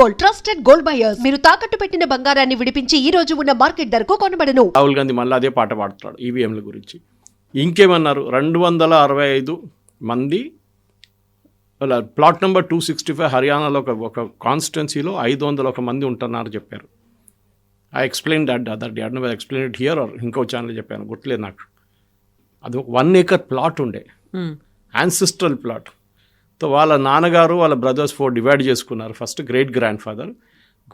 Gold, trusted gold buyers. మీరు తాకట్టు పెట్టిన బంగారాన్ని విడిపించి ఈ రోజు ఉన్న మార్కెట్ ధరకు కొనబడను. రాహుల్ గాంధీ మళ్ళీ అదే పాట పాడుతున్నాడు ఈవీఎంల గురించి. ఇంకేమన్నారు, 265 మంది ప్లాట్ నెంబర్ 265 హర్యానాలో ఒక కాన్స్టిట్యున్సీలో 501 మంది ఉంటున్నారు చెప్పారు. I explain that other day. I explain it here or ఇంకో ఛానల్ చెప్పాను, గుర్తులేదు నాకు. అది 1 acre ప్లాట్ ఉండే, యాన్సిస్ట్రల్ ప్లాట్. సో వాళ్ళ నాన్నగారు వాళ్ళ బ్రదర్స్ 4 డివైడ్ చేసుకున్నారు. ఫస్ట్ గ్రేట్ గ్రాండ్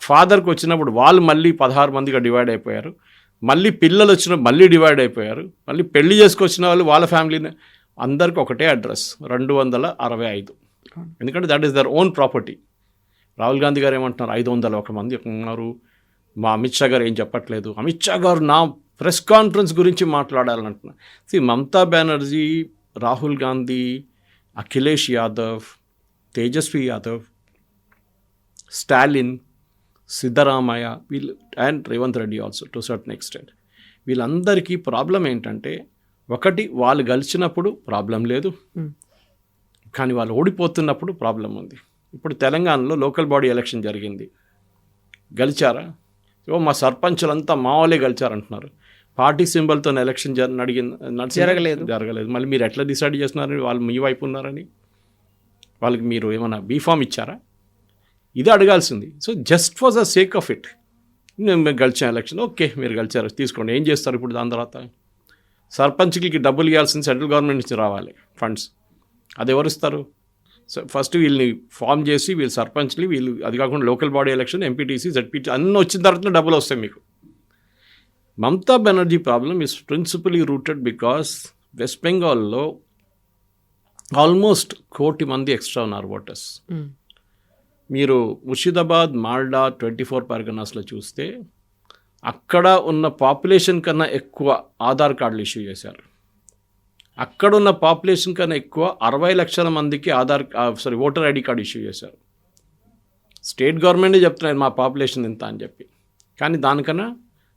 ఫాదర్కి వచ్చినప్పుడు వాళ్ళు మళ్ళీ 16 మందిగా డివైడ్ అయిపోయారు. మళ్ళీ పిల్లలు వచ్చినప్పుడు మళ్ళీ డివైడ్ అయిపోయారు. మళ్ళీ పెళ్లి చేసుకొచ్చిన వాళ్ళు వాళ్ళ ఫ్యామిలీని అందరికి ఒకటే అడ్రస్ 265. ఎందుకంటే that is their own property. Rahul Gandhi గారు ఏమంటున్నారు, 501 మంది ఉన్నారు, మా అమిత్ షా గారు ఏం చెప్పట్లేదు. అమిత్ షా గారు నా ప్రెస్ కాన్ఫరెన్స్ గురించి మాట్లాడాలంటున్నారు. మమతా బెనర్జీ, రాహుల్ గాంధీ, అఖిలేష్ యాదవ్, తేజస్వి యాదవ్, స్టాలిన్, సిద్ధరామయ్య, వీళ్ళు and Revanth Reddy also to certain extent, వీళ్ళందరికీ ప్రాబ్లం ఏంటంటే, ఒకటి వాళ్ళు గెలిచినప్పుడు ప్రాబ్లం లేదు, కానీ వాళ్ళు ఓడిపోతున్నప్పుడు ప్రాబ్లం ఉంది. ఇప్పుడు తెలంగాణలో లోకల్ బాడీ ఎలక్షన్ జరిగింది, గెలిచారా? మా సర్పంచులంతా మా వాళ్ళే గెలిచారంటున్నారు. పార్టీ సింబల్తో ఎలక్షన్ జరగలేదు. మళ్ళీ మీరు ఎట్లా డిసైడ్ చేస్తున్నారని, వాళ్ళు మీ వైపు ఉన్నారని వాళ్ళకి మీరు ఏమైనా బీఫామ్ ఇచ్చారా? ఇది అడగాల్సింది. So just for the sake of it, మేము గెలిచాం ఎలక్షన్, ఓకే మీరు గెలిచారు, తీసుకోండి. ఏం చేస్తారు ఇప్పుడు దాని తర్వాత? సర్పంచ్కి డబ్బులు ఇవ్వాల్సింది సెంట్రల్ గవర్నమెంట్ నుంచి రావాలి ఫండ్స్, అది ఎవరు ఇస్తారు? సో ఫస్ట్ వీళ్ళని ఫామ్ చేసి వీళ్ళు సర్పంచ్లు, వీళ్ళు అది కాకుండా local body election, MPTC, ZPT అన్నీ వచ్చిన తర్వాత డబ్బులు వస్తాయి మీకు. Mamata Banerjee problem is principally rooted because west బెంగాల్లో ఆల్మోస్ట్ 1 కోటి మంది ఎక్స్ట్రా ఉన్నారు ఓటర్స్. మీరు ముర్షిదాబాద్, మాల్డా, 24 పర్గనాస్లో చూస్తే అక్కడ ఉన్న పాపులేషన్ కన్నా ఎక్కువ ఆధార్ కార్డులు ఇష్యూ చేశారు. అక్కడున్న పాపులేషన్ కన్నా ఎక్కువ 60 లక్షల మందికి ఓటర్ ఐడి కార్డు ఇష్యూ చేశారు. స్టేట్ గవర్నమెంటే చెప్తున్నారు మా పాపులేషన్ ఇంత అని చెప్పి, కానీ దానికన్నా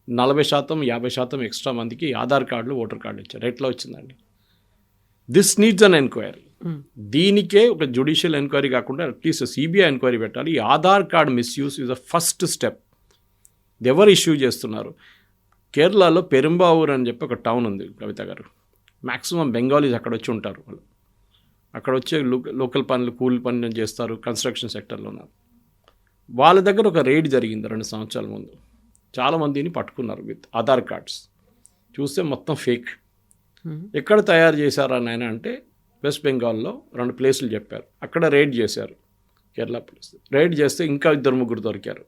40%, 50% ఎక్స్ట్రా మందికి ఆధార్ కార్డులు, ఓటర్ కార్డులు ఇచ్చారు. ఎట్లా వచ్చిందండి? This needs an enquiry. దీనికే ఒక జ్యుడిషియల్ ఎంక్వైరీ కాకుండా అట్లీస్ట్ సిబిఐ ఎంక్వైరీ పెట్టాలి. ఈ Aadhaar card misuse is the first step. ఎవరు ఇష్యూ చేస్తున్నారు? కేరళలో పెరుంబావూర్ అని చెప్పి ఒక టౌన్ ఉంది కవిత గారు. మ్యాక్సిమం బెంగాలీస్ అక్కడ వచ్చి ఉంటారు. వాళ్ళు అక్కడ వచ్చే లోకల్ పనులు, కూలి పనులు చేస్తారు, కన్స్ట్రక్షన్ సెక్టర్లో ఉన్నారు. వాళ్ళ దగ్గర ఒక రేడ్ జరిగింది 2 సంవత్సరాల ముందు. చాలామందిని పట్టుకున్నారు విత్ ఆధార్ కార్డ్స్. చూస్తే మొత్తం ఫేక్. ఎక్కడ తయారు చేశారా నాయన అంటే వెస్ట్ బెంగాల్లో 2 ప్లేసులు చెప్పారు. అక్కడ రేడ్ చేశారు కేరళ పోలీసు. రేడ్ చేస్తే ఇంకా 2-3 దొరికారు.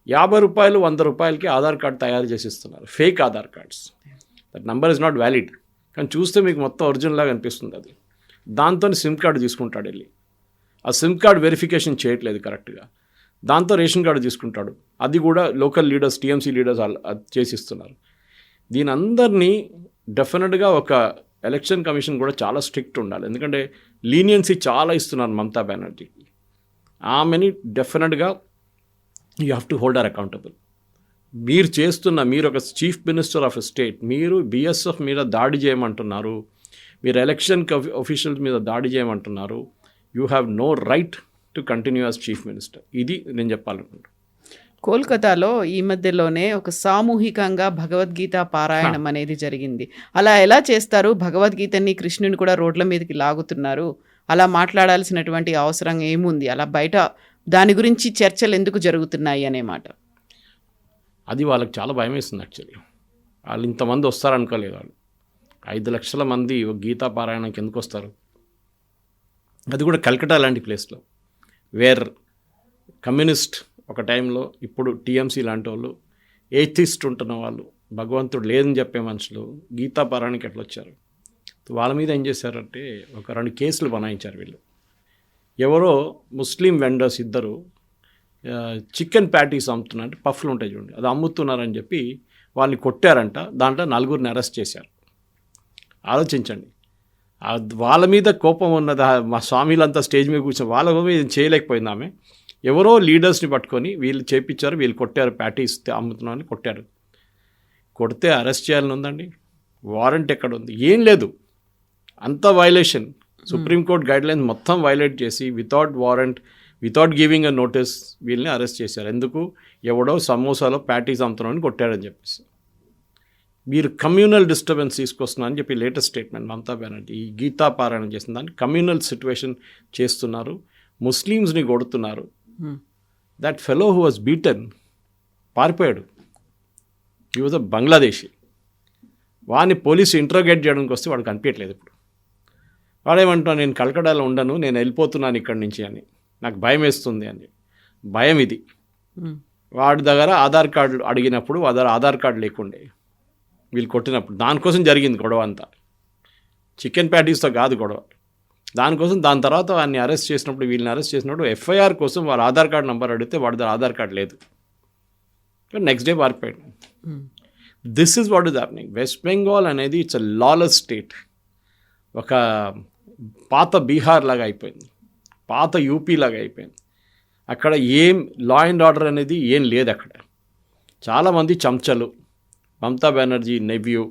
50 రూపాయలు, 100 రూపాయలకి ఆధార్ కార్డ్ తయారు చేసి ఇస్తున్నారు, fake Aadhaar cards. That number is not valid, కానీ చూస్తే మీకు మొత్తం ఒరిజినల్ లాగా అనిపిస్తుంది అది. దాంతో సిమ్ కార్డు తీసుకుంటాడు వెళ్ళి. ఆ సిమ్ కార్డ్ వెరిఫికేషన్ చేయట్లేదు కరెక్ట్గా. దాంతో రేషన్ కార్డు తీసుకుంటాడు, అది కూడా లోకల్ లీడర్స్, టీఎంసీ లీడర్స్ చేసిస్తున్నారు. దీని అందరినీ డెఫినెట్గా ఒక ఎలక్షన్ కమిషన్ కూడా చాలా స్ట్రిక్ట్ ఉండాలి. ఎందుకంటే లీనియన్సీ చాలా ఇస్తున్నారు మమతా బెనర్జీకి. ఆమెని డెఫినెట్గా you have to hold her accountable. మీరు ఒక chief minister of a state, మీరు బిఎస్ఎఫ్ మీద దాడి చేయమంటున్నారు, మీరు ఎలక్షన్ ఆఫీషియల్స్ మీద దాడి చేయమంటున్నారు. You have no right to continue as chief minister. ఇది నేను చెప్పాలనుకుంటున్నాను. కోల్కతాలో ఈ మధ్యలోనే ఒక సామూహికంగా భగవద్గీత పారాయణం అనేది జరిగింది. అలా ఎలా చేస్తారు? భగవద్గీతని, కృష్ణుని కూడా రోడ్ల మీదకి లాగుతున్నారు. అలా మాట్లాడాల్సినటువంటి అవసరం ఏముంది? అలా బయట దాని గురించి చర్చలు ఎందుకు జరుగుతున్నాయి అనే మాట. అది వాళ్ళకి చాలా భయం వేస్తుంది. యాక్చువల్లీ వాళ్ళు ఇంతమంది వస్తారనుకోలేదు. వాళ్ళు 5 లక్షల మంది గీతా పారాయణంకి ఎందుకు వస్తారు? అది కూడా కల్కటా లాంటి ప్లేస్లో, వేర్ కమ్యూనిస్ట్ ఒక టైంలో, ఇప్పుడు టీఎంసీ లాంటి వాళ్ళు, ఏథిస్ట్ ఉంటున్న వాళ్ళు, భగవంతుడు లేదని చెప్పే మనుషులు గీతా పారాయణకి ఎట్లా వచ్చారు? వాళ్ళ మీద ఏం చేశారంటే ఒక 2 కేసులు బనాయించారు వీళ్ళు. ఎవరో ముస్లిం వెండర్స్ ఇద్దరు చికెన్ ప్యాటీస్ అమ్ముతున్నారంటే, పఫ్లు ఉంటాయి చూడండి, అది అమ్ముతున్నారని చెప్పి వాళ్ళని కొట్టారంట. దాంట్లో 4 అరెస్ట్ చేశారు. ఆలోచించండి, వాళ్ళ మీద కోపం ఉన్నది. మా స్వామిలంతా స్టేజ్ మీద కూర్చొని వాళ్ళ మీద చేయలేకపోయింది ఆమె. ఎవరో లీడర్స్ని పట్టుకొని వీళ్ళు చేపించారు, వీళ్ళు కొట్టారు, ప్యాటీస్ అమ్ముతున్నారని కొట్టారు. కొడితే అరెస్ట్ చేయాలని ఉందండి. వారెంట్ ఎక్కడ ఉంది? ఏం లేదు. అంత వైలేషన్. సుప్రీంకోర్టు గైడ్లైన్స్ మొత్తం వైలేట్ చేసి without warrant without giving a notice వీళ్ళని అరెస్ట్ చేశారు. ఎందుకు? ఎవడో సమోసాలో ప్యాటీస్ అమ్ముతున్నామని కొట్టాడని చెప్పేసి. మీరు కమ్యూనల్ డిస్టర్బెన్స్ తీసుకొస్తున్నారని చెప్పి లేటెస్ట్ స్టేట్మెంట్ మమతా బెనర్జీ ఈ గీతా పారాయణం చేసిన దాన్ని కమ్యూనల్ సిచ్యువేషన్ చేస్తున్నారు, ముస్లిమ్స్ని కొడుతున్నారు. That fellow who was beaten పారిపోయాడు. He was a Bangladeshi. వాడిని పోలీసు ఇంట్రోగేట్ చేయడానికి వస్తే వాడు కనిపించట్లేదు. ఇప్పుడు వాడేమంటున్నాను, నేను కలకడాలో ఉండను, నేను వెళ్ళిపోతున్నాను ఇక్కడి నుంచి అని, నాకు భయం వేస్తుంది అని. భయం ఇది. వాడి దగ్గర ఆధార్ కార్డు అడిగినప్పుడు ఆధార్ కార్డు లేకుండే వీళ్ళు కొట్టినప్పుడు, దానికోసం జరిగింది గొడవ అంతా. చికెన్ ప్యాటీస్తో కాదు గొడవ, దానికోసం. దాని తర్వాత వాడిని అరెస్ట్ చేసినప్పుడు, వీళ్ళని అరెస్ట్ చేసినప్పుడు ఎఫ్ఐఆర్ కోసం వాళ్ళ ఆధార్ కార్డు నెంబర్ అడిగితే వాడి దగ్గర ఆధార్ కార్డు లేదు. నెక్స్ట్ డే పారిపోయాడు. This is what is happening. West Bengal అనేది ఇట్స్ అ లాలెస్ స్టేట్. ఒక పాత బీహార్ లాగా అయిపోయింది, పాత యూపీ లాగా అయిపోయింది. అక్కడ ఏం లా అండ్ ఆర్డర్ అనేది ఏం లేదు. అక్కడ చాలామంది చంచలు, మమతా బెనర్జీ నెవ్యూ,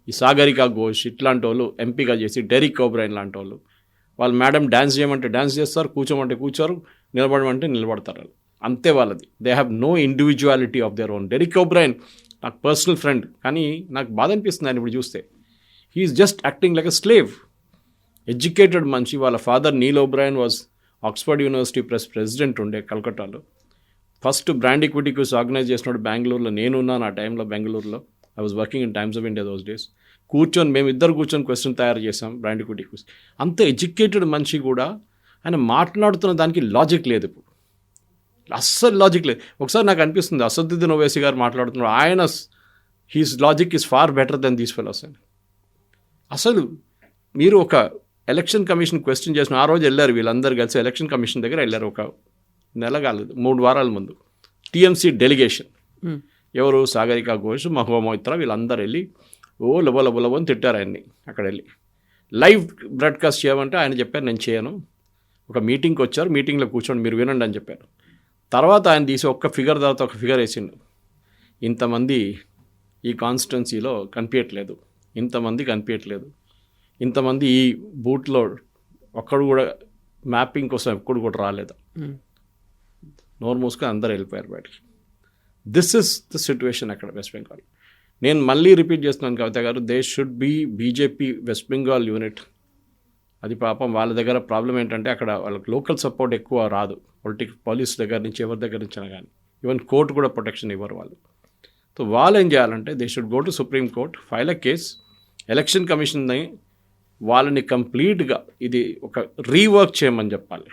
ఈ సాగరికా ఘోష్ ఇట్లాంటి వాళ్ళు ఎంపీగా చేసి, డెరిక్ ఓబ్రైన్ లాంటి వాళ్ళు, వాళ్ళు మేడం డ్యాన్స్ చేయమంటే డ్యాన్స్ చేస్తారు, కూర్చోమంటే కూర్చోరు, నిలబడమంటే నిలబడతారు. అంతే వాళ్ళది. They have no individuality of their own. Derek O'Brien నాకు పర్సనల్ ఫ్రెండ్, కానీ నాకు బాధ అనిపిస్తుంది ఆయన ఇప్పుడు చూస్తే. He's just acting like a slave. Educated మనిషి. వాళ్ళ father Neil O'Brien was Oxford university president ఉండే కలకట్టాలో. First brand equity quiz organize చేసినప్పుడు బెంగళూరులో నేనున్నాను. ఆ టైంలో బెంగళూరులో I was working in Times of India those days. కూర్చొని మేము ఇద్దరు కూర్చొని క్వశ్చన్ తయారు చేసాం బ్రాండ్ ఈక్విటీ క్విజ్. అంత ఎడ్యుకేటెడ్ మనిషి కూడా ఆయన మాట్లాడుతున్న దానికి లాజిక్ లేదు. ఇప్పుడు అస్సలు లాజిక్ లేదు. ఒకసారి నాకు అనిపిస్తుంది అసదుద్దీన్ ఓవైసీ గారు మాట్లాడుతున్నారు, ఆయన his logic is far better than these fellows అని. అసలు మీరు ఒక ఎలక్షన్ కమిషన్ క్వశ్చన్ చేసిన ఆ రోజు వెళ్ళారు వీళ్ళందరూ కలిసి ఎలక్షన్ కమిషన్ దగ్గర వెళ్ళారు. ఒక నెల కాలేదు, 3 వారాల ముందు టీఎంసీ డెలిగేషన్. ఎవరు? సాగరికా ఘోష్, మహువా మొయిత్రా, వీళ్ళందరూ వెళ్ళి లబో అని తిట్టారు ఆయన్ని. అక్కడ వెళ్ళి లైవ్ బ్రాడ్కాస్ట్ చేయమంటే ఆయన చెప్పారు నేను చేయను. ఒక మీటింగ్కి వచ్చారు, మీటింగ్లో కూర్చోండి మీరు వినండి అని చెప్పారు. తర్వాత ఆయన తీసి ఒక్క ఫిగర్ తర్వాత ఒక ఫిగర్ వేసిండు. ఇంతమంది ఈ కాన్స్టిట్యున్సీలో కనిపించట్లేదు, ఇంతమంది కనిపించట్లేదు, ఇంతమంది ఈ బూట్లో ఒక్కడు కూడా మ్యాపింగ్ కోసం ఎప్పుడు కూడా రాలేదు. నోరు మూసుకొని అందరూ వెళ్ళిపోయారు బయటికి. దిస్ ఇస్ ద సిచ్యువేషన్ అక్కడ వెస్ట్ బెంగాల్. నేను మళ్ళీ రిపీట్ చేస్తున్నాను కవిత గారు, they should be BJP West Bengal unit. అది పాపం వాళ్ళ దగ్గర ప్రాబ్లం ఏంటంటే అక్కడ వాళ్ళకి లోకల్ సపోర్ట్ ఎక్కువ రాదు. పోలీస్ దగ్గర నుంచి ఎవరి దగ్గర నుంచి అయినా కానీ, ఈవెన్ కోర్టు కూడా ప్రొటెక్షన్ ఇవ్వరు వాళ్ళు. సో వాళ్ళు ఏం చేయాలంటే they should go to supreme court, file a case. Election కమిషన్ని వాళ్ళని కంప్లీట్గా ఇది ఒక రీవర్క్ చేయమని చెప్పాలి.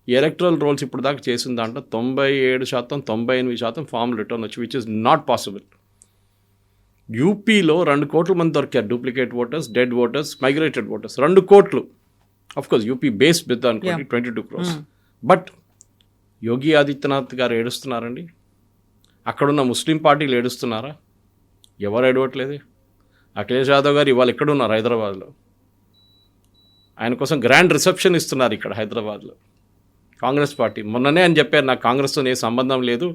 ఈ ఎలక్ట్రల్ రోల్స్ ఇప్పుడు దాకా చేసిన దాంట్లో 97%, 98% ఫామ్ రిటర్న్ వచ్చి, విచ్ ఇస్ నాట్ పాసిబుల్. యూపీలో 2 కోట్ల మంది దొరికారు, duplicate voters, dead voters, migrated voters. 2 కోట్లు. అఫ్కోర్స్ యూపీ బేస్ పెద్ద అనుకోండి, 22 crores. బట్ యోగి ఆదిత్యనాథ్ గారు ఏడుస్తున్నారండి. అక్కడున్న ముస్లిం పార్టీలు ఏడుస్తున్నారా? ఎవరు ఏడవట్లేదు. అఖిలేష్ యాదవ్ గారు ఇవాళ ఎక్కడున్నారు? హైదరాబాద్లో. ఆయన కోసం గ్రాండ్ రిసెప్షన్ ఇస్తున్నారు ఇక్కడ హైదరాబాద్లో. కాంగ్రెస్ పార్టీ మొన్ననే అని చెప్పారు, నాకు కాంగ్రెస్తో ఏ సంబంధం లేదు,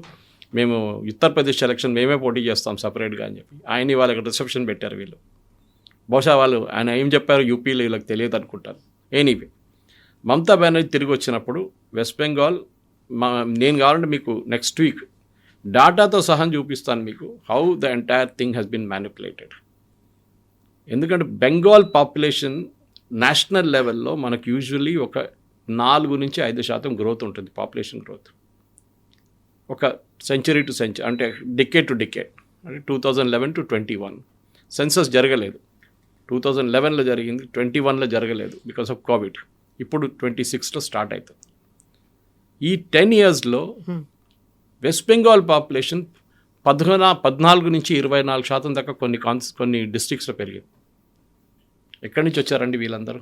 మేము ఉత్తరప్రదేశ్ ఎలక్షన్ మేమే పోటీ చేస్తాం సపరేట్గా అని చెప్పి ఆయన ఇవాళ ఇక్కడ రిసెప్షన్ పెట్టారు వీళ్ళు. బహుశా వాళ్ళు ఆయన ఏం చెప్పారు యూపీలో వీళ్ళకి తెలియదు అనుకుంటారు. ఎనీవే, మమతా బెనర్జీ తిరిగి వచ్చినప్పుడు వెస్ట్ బెంగాల్ నేను కావాలంటే మీకు నెక్స్ట్ వీక్ డాటాతో సహా చూపిస్తాను మీకు how the entire thing has been manipulated. ఎందుకంటే బెంగాల్ పాపులేషన్ నేషనల్ లెవెల్లో మనకు యూజువల్లీ ఒక 4 నుంచి 5% గ్రోత్ ఉంటుంది, పాపులేషన్ గ్రోత్. ఒక సెంచరీ టు సెంచరీ, అంటే డికేడ్ టు డికేడ్. అంటే 2011 to 21 సెన్సస్ జరగలేదు. 2011లో జరిగింది, 21లో జరగలేదు బికాస్ ఆఫ్ కోవిడ్. ఇప్పుడు 26లో స్టార్ట్ అవుతుంది. ఈ 10 yearsలో వెస్ట్ బెంగాల్ పాపులేషన్ 14 నుంచి 24% దాకా కొన్ని డిస్ట్రిక్ట్స్లో పెరిగింది. ఎక్కడి నుంచి వచ్చారండి వీళ్ళందరూ?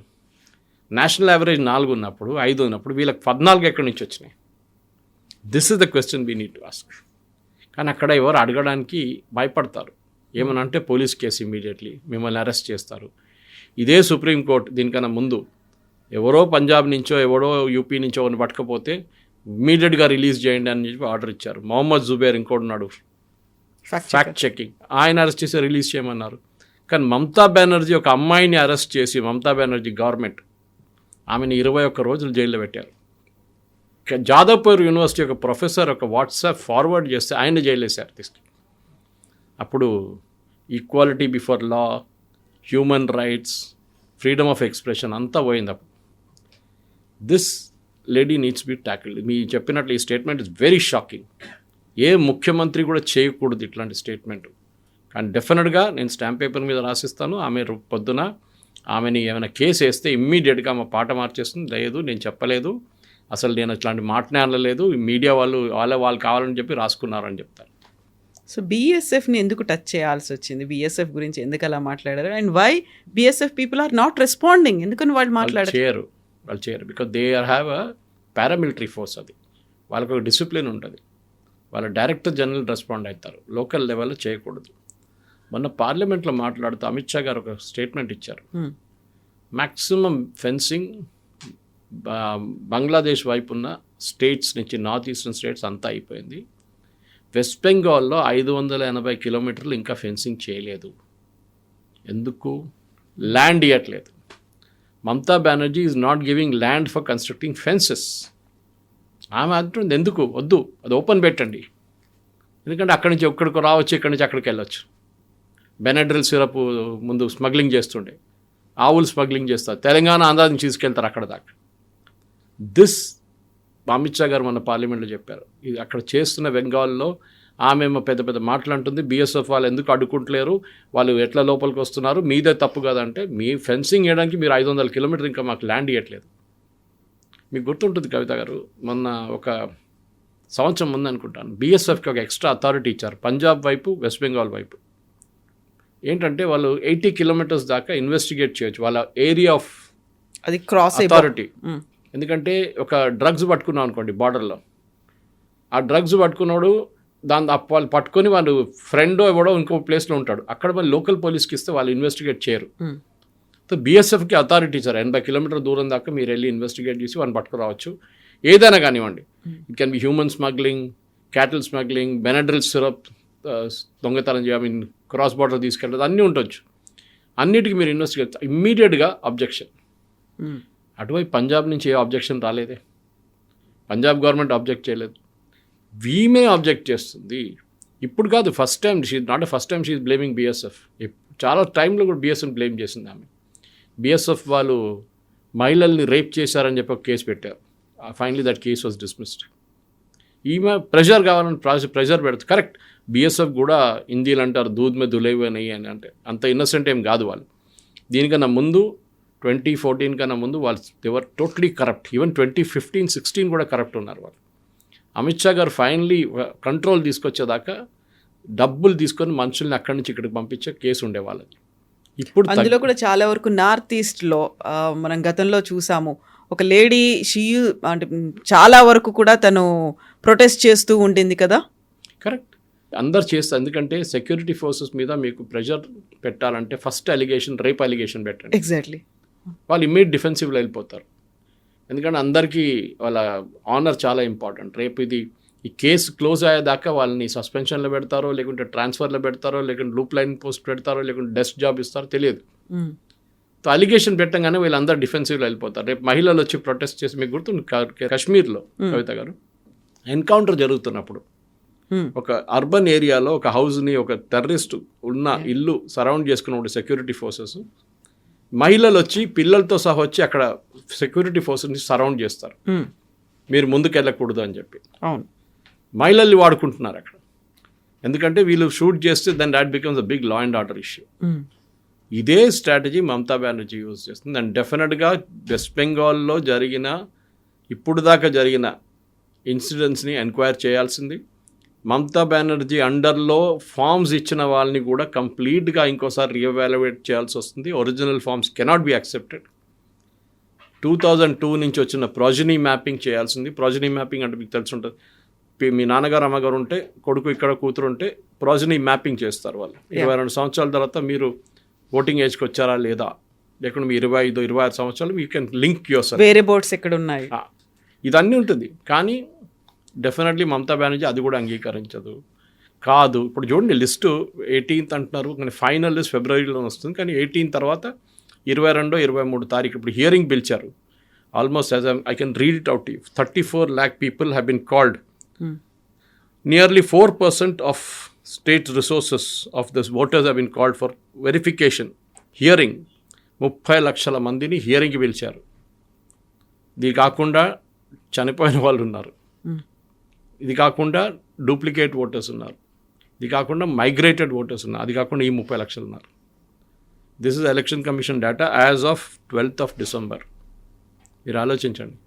నేషనల్ యావరేజ్ 4 ఉన్నప్పుడు, 5 ఉన్నప్పుడు వీళ్ళకి 14 ఎక్కడి నుంచి వచ్చినాయి? This is the question we need to ask. కానీ అక్కడ ఎవరు అడగడానికి భయపడతారు. ఏమనంటే పోలీస్ కేసు ఇమీడియట్లీ మిమ్మల్ని అరెస్ట్ చేస్తారు. ఇదే సుప్రీంకోర్టు దీనికన్నా ముందు ఎవరో పంజాబ్ నుంచో ఎవరో యూపీ నుంచో ఒకరిని పట్టకపోతే ఇమీడియట్గా రిలీజ్ చేయండి అని చెప్పి ఆర్డర్ ఇచ్చారు. మొహమ్మద్ జుబేర్ ఇంకోడున్నాడు ఫ్యాక్ట్ చెకింగ్, ఆయన అరెస్ట్ చేసి రిలీజ్ చేయమన్నారు. కానీ మమతా బెనర్జీ ఒక అమ్మాయిని అరెస్ట్ చేసి, మమతా బెనర్జీ గవర్నమెంట్ ఆమెను 21 రోజులు జైల్లో పెట్టారు. జాదవ్పూర్ యూనివర్సిటీ ఒక ప్రొఫెసర్ ఒక వాట్సాప్ ఫార్వర్డ్ చేస్తే ఆయన జైలేశారు తీసుకు. అప్పుడు equality before law, human rights, freedom of expression అంతా పోయింది. అప్పుడు this lady needs be tackled. మీ చెప్పినట్లు ఈ స్టేట్మెంట్ ఇస్ వెరీ షాకింగ్. ఏ ముఖ్యమంత్రి కూడా చేయకూడదు ఇట్లాంటి స్టేట్మెంట్. కానీ డెఫినెట్గా నేను స్టాంప్ పేపర్ మీద రాసిస్తాను. ఆమె పొద్దున ఆమెని ఏమైనా కేసు వేస్తే ఇమ్మీడియట్గా ఆమె పాట మార్చేస్తుంది. లేదు నేను చెప్పలేదు, అసలు నేను ఇట్లాంటి మాటనే అనలేదు, మీడియా వాళ్ళు కావాలని చెప్పి రాసుకున్నారని చెప్తారు. సో బీఎస్ఎఫ్ని ఎందుకు టచ్ చేయాల్సి వచ్చింది? బీఎస్ఎఫ్ గురించి ఎందుకు అలా మాట్లాడారు? And why BSF people are not responding? ఎందుకని వాళ్ళు మాట్లాడారు? వాళ్ళు చేయరు because they have a paramilitary force. అది వాళ్ళకు ఒక డిసిప్లిన్ ఉంటుంది. వాళ్ళ డైరెక్టర్ జనరల్ రెస్పాండ్ అవుతారు, లోకల్ లెవెల్లో చేయకూడదు. మొన్న పార్లమెంట్లో మాట్లాడుతూ అమిత్ షా గారు ఒక స్టేట్మెంట్ ఇచ్చారు. మ్యాక్సిమం ఫెన్సింగ్ బంగ్లాదేశ్ వైపు ఉన్న స్టేట్స్ నుంచి, నార్త్ ఈస్టర్న్ స్టేట్స్ అంతా అయిపోయింది. వెస్ట్ బెంగాల్లో 580 కిలోమీటర్లు ఇంకా ఫెన్సింగ్ చేయలేదు. ఎందుకు? ల్యాండ్ ఇవ్వట్లేదు. Mamata Banerjee is not giving land for constructing fences. ఆమె అంటుంది ఎందుకు వద్దు, అది ఓపెన్ పెట్టండి. ఎందుకంటే అక్కడి నుంచి ఎక్కడికి రావచ్చు, ఇక్కడి నుంచి అక్కడికి వెళ్ళొచ్చు. బెనడ్రిల్ సిరప్ ముందు స్మగ్లింగ్ చేస్తుండే, ఆవులు స్మగ్లింగ్ చేస్తారు, తెలంగాణ ఆంధ్ర నుంచి తీసుకెళ్తారు అక్కడ దాకా. దిస్ అమిత్ షా గారు మన పార్లమెంట్లో చెప్పారు. ఇది అక్కడ చేస్తున్న బెంగాల్లో ఆమె పెద్ద పెద్ద మాటలు అంటుంది. బీఎస్ఎఫ్ వాళ్ళు ఎందుకు అడ్డుకుంటలేరు, వాళ్ళు ఎట్లా లోపలికి వస్తున్నారు, మీదే తప్పు కదంటే, మీ ఫెన్సింగ్ వేయడానికి మీరు 500 కిలోమీటర్లు ఇంకా మాకు ల్యాండ్ ఇవ్వట్లేదు. మీకు గుర్తుంటుంది కవిత గారు, మొన్న ఒక సంవత్సరం ముందు అనుకుంటాను, బీఎస్ఎఫ్కి ఒక ఎక్స్ట్రా అథారిటీ ఇచ్చారు పంజాబ్ వైపు, వెస్ట్ బెంగాల్ వైపు. ఏంటంటే వాళ్ళు 80 కిలోమీటర్స్ దాకా ఇన్వెస్టిగేట్ చేయొచ్చు వాళ్ళ ఏరియా ఆఫ్ అది క్రాస్ అథారిటీ. ఎందుకంటే ఒక డ్రగ్స్ పట్టుకున్నాం అనుకోండి బార్డర్లో, ఆ డ్రగ్స్ పట్టుకున్నాడు వాళ్ళు పట్టుకొని వాళ్ళు ఫ్రెండ్ ఎవడో ఇంకో ప్లేస్లో ఉంటాడు, అక్కడ వాళ్ళు లోకల్ పోలీస్కి ఇస్తే వాళ్ళు ఇన్వెస్టిగేట్ చేయరు. సో బీఎస్ఎఫ్కి అథారిటీ ఇచ్చారు 80 కిలోమీటర్ దూరం దాకా మీరు వెళ్ళి ఇన్వెస్టిగేట్ చేసి వాళ్ళని పట్టుకురావచ్చు. ఏదైనా కానివ్వండి, it can be human smuggling, cattle smuggling, Benadryl syrup దొంగతనం చేయ, క్రాస్ బార్డర్ తీసుకెళ్ళదు, అన్నీ ఉండొచ్చు. అన్నిటికీ మీరు ఇన్వెస్టిగేట్, ఇమ్మీడియట్గా అబ్జెక్షన్. అటువైపు పంజాబ్ నుంచి ఏ అబ్జెక్షన్ రాలేదే, పంజాబ్ గవర్నమెంట్ అబ్జెక్ట్ చేయలేదు, వీమే అబ్జెక్ట్ చేస్తుంది. ఇప్పుడు కాదు, first time, not first time she is blaming BSF. చాలా టైంలో కూడా బీఎస్ఎఫ్ బ్లేమ్ చేసింది ఆమె. బీఎస్ఎఫ్ వాళ్ళు మహిళల్ని రేప్ చేశారని చెప్పి ఒక కేసు పెట్టారు. Finally that case was dismissed. ఈమె ప్రెషర్ కావాలని ప్రెషర్ పెడుతుంది. కరెక్ట్, బీఎస్ఎఫ్ కూడా హిందీలు అంటారు దూద్ మే దులేవి అని అంటే అంత ఇన్నసెంట్ ఏం కాదు వాళ్ళు. దీనికన్నా ముందు 2014 కన్నా ముందు వాళ్ళు దేవర్ టోటలీ కరప్ట్. ఈవెన్ 2015-16 కూడా కరప్ట్ ఉన్నారు వాళ్ళు. అమిత్ షా గారు ఫైనలీ కంట్రోల్ తీసుకొచ్చేదాకా డబ్బులు తీసుకొని మనుషుల్ని అక్కడి నుంచి ఇక్కడికి పంపించే కేసు ఉండేవాళ్ళది. ఇప్పుడు అందులో కూడా చాలా వరకు నార్త్ ఈస్ట్లో మనం గతంలో చూసాము, ఒక లేడీ అంటే చాలా వరకు కూడా తను ప్రొటెస్ట్ చేస్తూ ఉంటుంది కదా. కరెక్ట్, అందరు చేస్తారు. ఎందుకంటే సెక్యూరిటీ ఫోర్సెస్ మీద మీకు ప్రెషర్ పెట్టాలంటే ఫస్ట్ అలిగేషన్ రేప్ అలిగేషన్ పెట్టండి. ఎగ్జాక్ట్లీ, వాళ్ళు ఇమ్మీడియట్ డిఫెన్సివ్లో వెళ్ళిపోతారు. ఎందుకంటే అందరికీ వాళ్ళ ఆనర్ చాలా ఇంపార్టెంట్. రేపు ఈ కేసు క్లోజ్ అయ్యేదాకా వాళ్ళని సస్పెన్షన్లో పెడతారో, లేకుంటే ట్రాన్స్ఫర్లో పెడతారో, లేకుంటే లూప్ లైన్ పోస్ట్ పెడతారో, లేకుంటే డెస్క్ జాబ్ ఇస్తారో తెలియదు. సో అలిగేషన్ పెట్టంగానే వీళ్ళందరూ డిఫెన్సివ్లో వెళ్ళిపోతారు. రేపు మహిళలు వచ్చి ప్రొటెస్ట్ చేసి, మీకు గుర్తుంది కాశ్మీర్లో కవిత గారు ఎన్కౌంటర్ జరుగుతున్నప్పుడు ఒక అర్బన్ ఏరియాలో ఒక హౌస్ని ఒక టెర్రరిస్ట్ ఉన్న ఇల్లు సరౌండ్ చేసుకున్నప్పుడు సెక్యూరిటీ ఫోర్సెస్, మహిళలు వచ్చి పిల్లలతో సహా వచ్చి అక్కడ సెక్యూరిటీ ఫోర్సెస్ని సరౌండ్ చేస్తారు, మీరు ముందుకు వెళ్ళకూడదు అని చెప్పి. అవును, మహిళల్ని వాడుకుంటున్నారు అక్కడ. ఎందుకంటే వీళ్ళు షూట్ చేస్తే then that becomes a big law and order issue. ఇదే స్ట్రాటజీ మమతా బెనర్జీ యూజ్ చేస్తుంది. అండ్ డెఫినెట్గా వెస్ట్ బెంగాల్లో జరిగిన ఇప్పుడు దాకా జరిగిన ఇన్సిడెంట్స్ని ఎంక్వైరీ చేయాల్సింది. మమతా బెనర్జీ అండర్లో ఫార్మ్స్ ఇచ్చిన వాళ్ళని కూడా కంప్లీట్గా ఇంకోసారి రీఎవాల్యుయేట్ చేయాల్సి వస్తుంది. Original forms cannot be accepted. 2002 నుంచి వచ్చిన ప్రాజనీ మ్యాపింగ్ చేయాల్సింది. ప్రాజనీ మ్యాపింగ్ అంటే మీకు తెలిసి ఉంటుంది, మీ నాన్నగారు అమ్మగారు ఉంటే, కొడుకు ఇక్కడ కూతురు ఉంటే ప్రాజనీ మ్యాపింగ్ చేస్తారు వాళ్ళు. 22 సంవత్సరాల తర్వాత మీరు ఓటింగ్ ఏజ్కి వచ్చారా లేదా, లేకుంటే మీ 25-26 సంవత్సరాలు you can link your self. వేరే బోర్డ్స్ ఎక్కడ ఉన్నాయి, ఇదన్నీ ఉంటుంది. కానీ డెఫినెట్లీ మమతా బెనర్జీ అది కూడా అంగీకరించదు. కాదు, ఇప్పుడు చూడండి లిస్టు 18th అంటున్నారు, కానీ ఫైనల్ లిస్ట్ ఫిబ్రవరిలో వస్తుంది. కానీ 18 తర్వాత 22, 23 తారీఖు ఇప్పుడు హియరింగ్ పిలిచారు. almost as I can read it out to you, 34 lakh people have been called. Nearly 4% of state resources of the voters have been called for verification, hearing. 30 లక్షల మందిని హియరింగ్కి పిలిచారు. ఇది కాకుండా చనిపోయిన వాళ్ళు ఉన్నారు, ఇది కాకుండా డూప్లికేట్ ఓటర్స్ ఉన్నారు, ఇది కాకుండా మైగ్రేటెడ్ ఓటర్స్ ఉన్నారు, అది కాకుండా ఈ 30 లక్షలు ఉన్నారు. This is election commission data as of 12th of December. మీరు ఆలోచించండి,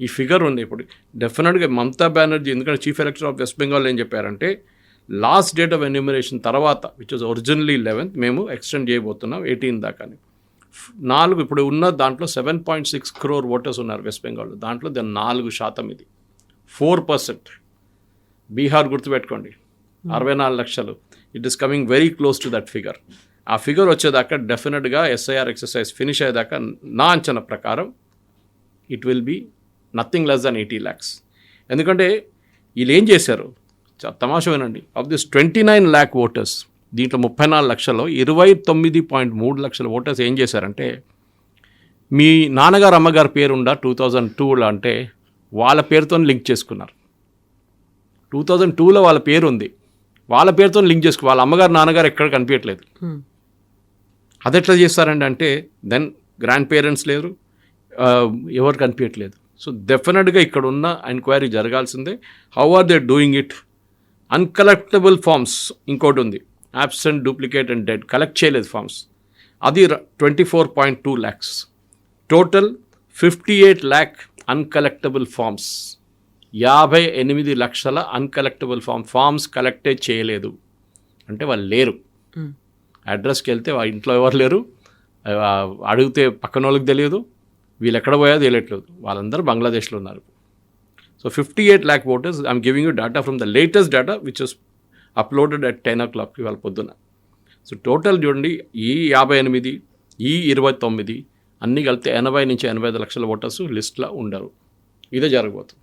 ఈ ఫిగర్ ఉంది. ఇప్పుడు డెఫినెట్గా మమతా బెనర్జీ, ఎందుకంటే చీఫ్ ఎలక్టర్ ఆఫ్ వెస్ట్ బెంగాల్ ఏం చెప్పారంటే లాస్ట్ డేట్ ఆఫ్ ఎన్యూమరేషన్ తర్వాత, విచ్ వాజ్ ఒరిజినల్లీ 11th, మేము ఎక్స్టెండ్ చేయబోతున్నాం 18 దాకా అని. 4 ఇప్పుడు ఉన్న దాంట్లో 7.6 crore ఓటర్స్ ఉన్నారు వెస్ట్ బెంగాల్లో. దాంట్లో 4% ఇది 4%. బీహార్ గుర్తుపెట్టుకోండి 64 లక్షలు. It is coming very close to that figure. ఆ ఫిగర్ వచ్చేదాకా డెఫినెట్గా ఎస్ఐఆర్ ఎక్సర్సైజ్ ఫినిష్ అయ్యేదాకా నా అంచనా ప్రకారం it will be nothing less than 80 lakhs. ఎందుకంటే వీళ్ళు ఏం చేశారు, తమాషా వినండి. ఆఫ్ దిస్ 29 lakh ఓటర్స్, దీంట్లో 34 లక్షల్లో 29.3 లక్షల ఓటర్స్ ఏం చేశారంటే, మీ నాన్నగారు అమ్మగారి పేరు ఉందా 2002లో అంటే వాళ్ళ పేరుతో లింక్ చేసుకున్నారు. 2002లో వాళ్ళ పేరు ఉంది, వాళ్ళ పేరుతో లింక్ చేసుకు, వాళ్ళ అమ్మగారు నాన్నగారు ఎక్కడ కనిపించట్లేదు. అది ఎట్లా చేస్తారండి అంటే, దెన్ గ్రాండ్ పేరెంట్స్ లేరు, ఎవరు కనిపించట్లేదు. సో డెఫినెట్గా ఇక్కడ ఉన్న ఎంక్వైరీ జరగాల్సిందే. How are they doing it? Uncollectable forms ఇంకోటి ఉంది, absent, duplicate and dead, collect చేయలేదు ఫార్మ్స్, అది 24.2 lakhs. Total 58 lakh uncollectable forms. 58 లక్షల అన్కలెక్టబుల్ ఫార్మ్స్ కలెక్టే చేయలేదు. అంటే వాళ్ళు లేరు. అడ్రస్కి వెళ్తే వాళ్ళ ఇంట్లో ఎవరు లేరు, అడిగితే పక్కన వాళ్ళకి తెలియదు, వీళ్ళు ఎక్కడ పోయా తెలియట్లేదు, వాళ్ళందరూ బంగ్లాదేశ్లో ఉన్నారు. So 58 lakh voters, I'm giving you data from the latest data which is uploaded at 10 o'clock ఇవాళ పొద్దున. సో టోటల్ చూడండి, ఈ 58, ఈ 29 అన్నీ కలిపితే 80 నుంచి 85 లక్షల ఓటర్స్ లిస్ట్లో ఉండరు. ఇదే జరగబోతుంది.